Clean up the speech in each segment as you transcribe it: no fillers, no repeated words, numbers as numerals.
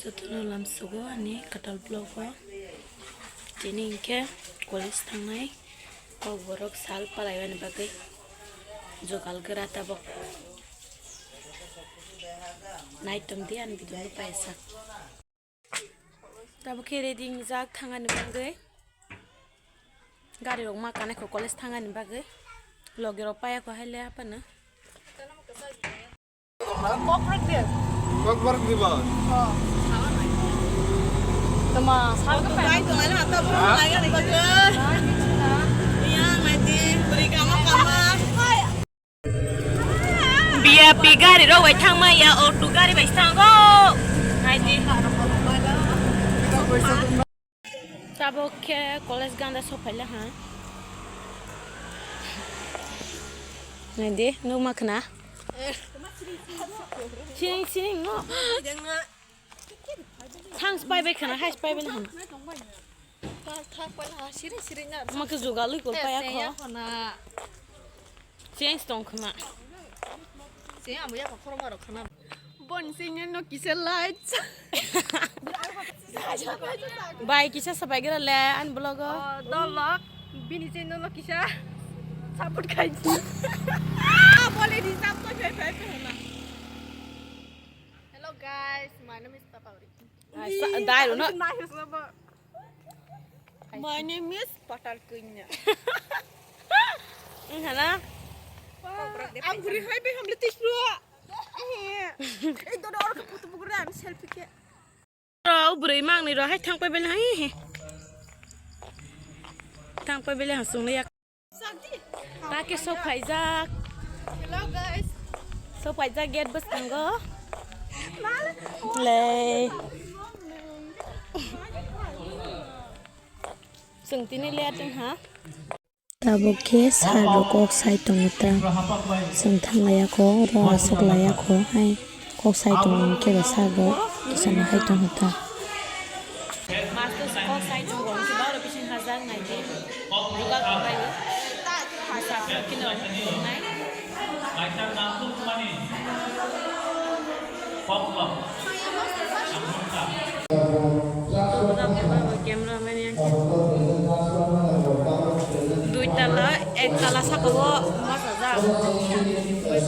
joto lam sugo ani katal blogo dini ke college thangnai kokborok sal palaibani bagai jogal gera tabok naitom di an video no paisa tabok ready jak thangani bagai gari rok ma kanai ko college thangani bagai logero paya ko haile apana kokborok diba tama sal ka pai to ala ta bu lai ga bagai iya mati beri kama biya pi gari ro wai thang ma ya auto gari bai sang go hai di tabok ke college ganda so phaila ha nai di no makna Sing no. Thanks bye bye kana hash bye bye na. thak pa ha siri na Mak juga lu kol paya ko. Sing stong kana. sing amu ya ko maro khana bon sing no kise lights Bye kisa sabai gira le an blogo. dolok bini chen no kisa saput khai boleh di saput fe na hello guys my name is Papauri Dai no. my name is Patar Kunya Hana. Ang buri hai be hum letis lu itu orang keputu program selfie ke Ro buri mang ni ro hai thang pai bel hai. Thang pai bel hasung le yak. sakti Ta ke so phai jak. hello guys So phai jak get bus tanggo. Le. Sung tini lihat dong ha. Tabok ke sarok kok sai tongta. Sung thanglaya ko ro asaklaya ko hai kok sai tong ke sago kisana hai tongta. Master kok sai tong ron ke baru bisin hazar ngai de. Juga kai. Masa kino ngai. Macam langsung kemana? Kokborok. Cameraman yang duit tala tala sakawo masa za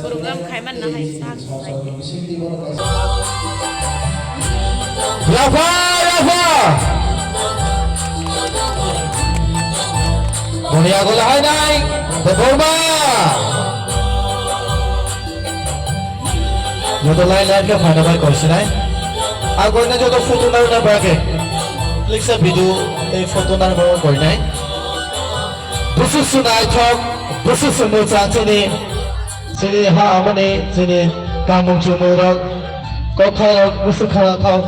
program khaiman na hai sak Rafa Dunia gola hai nai Beborma Joto lain ke mana mai kosi nai Aku na joto foto na berake Klik sa video foto na bawa koi nai Proses sunai thok proses sunu chan sini ha amane sini kamung chumurok kokborok musukha thok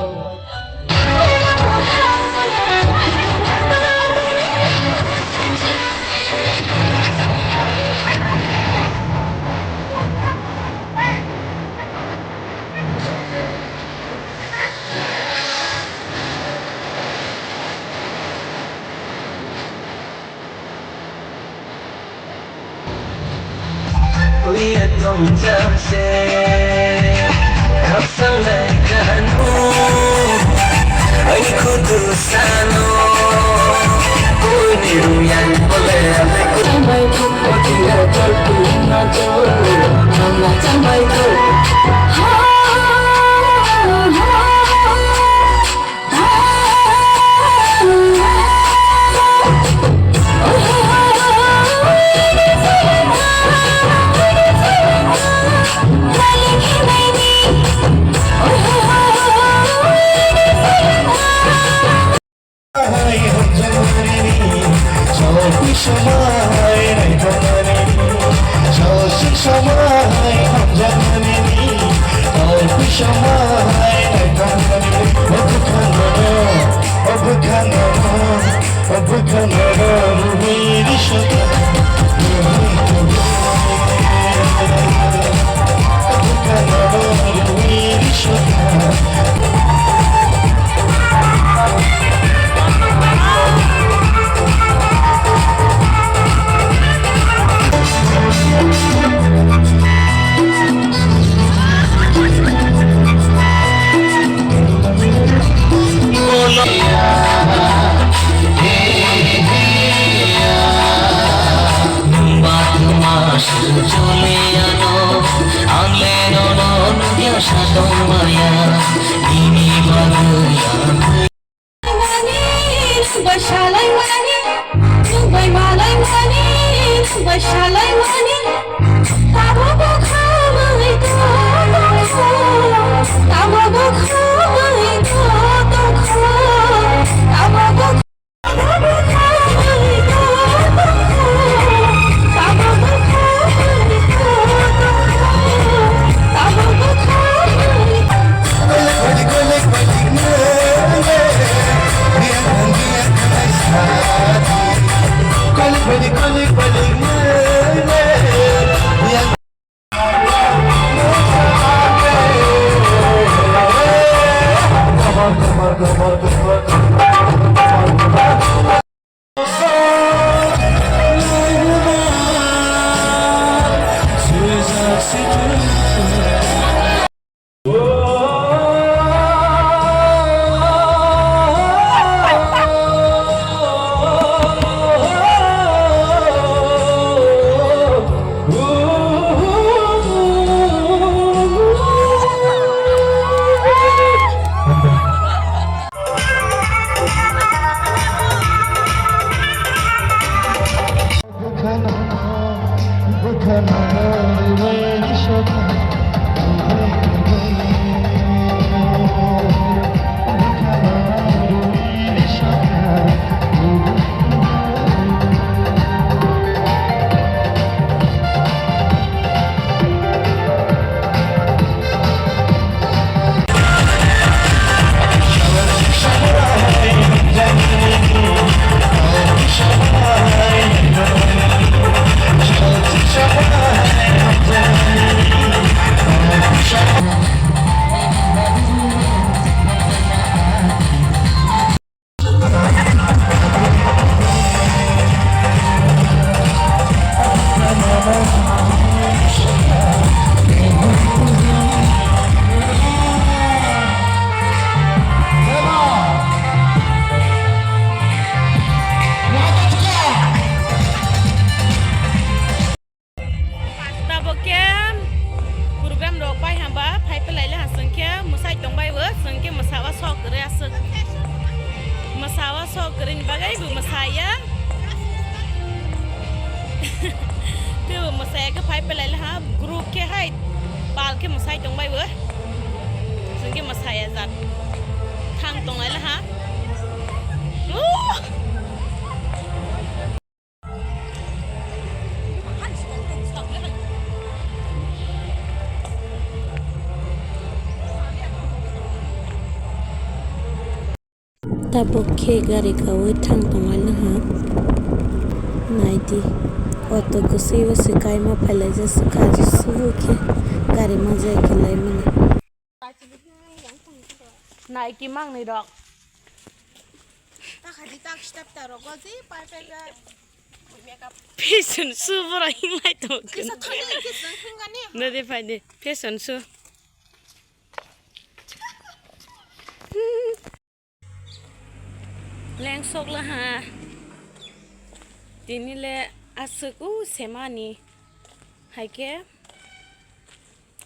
Lihat dong terse Rasa lekanu Ini kudusanu Uniru yang boleh aku Sampai tu kau tinggal tertuna jauh Mama sampai tu शालाय मानि Tabo खामै Tabo खामै Tabo kering bagai bu masaya tu masaya ke pai pelai lah group ke hai pal ke masai tong bai bu sengke masaya zat thang tong lai lah ha tabok ke gari kawe thang tongai na ha naidi auto ko sewa sikai ma phalai ja sika su ke gari ma jai ke lai mane nai ki mang nei dok ta khadi tak step ta ro gozi pai pai ga fashion su bora hingai to kisa thani kisa thungani na de phai de fashion su leng sok la ha tini le asuku semani haike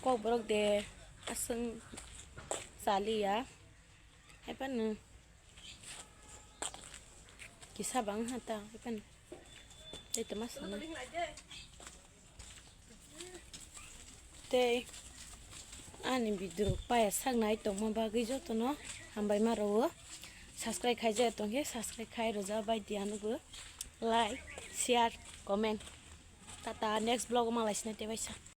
kokborok de asung salia hai pan kisa bang hata hai pan đây tao mắt sana đây anh em video pa sang nai tong ma ba gi joto no hambai ma ro subscribe khai ja tong he subscribe khai ro ja bai dia no bu like share comment tata next vlog ma lai sna te bai sa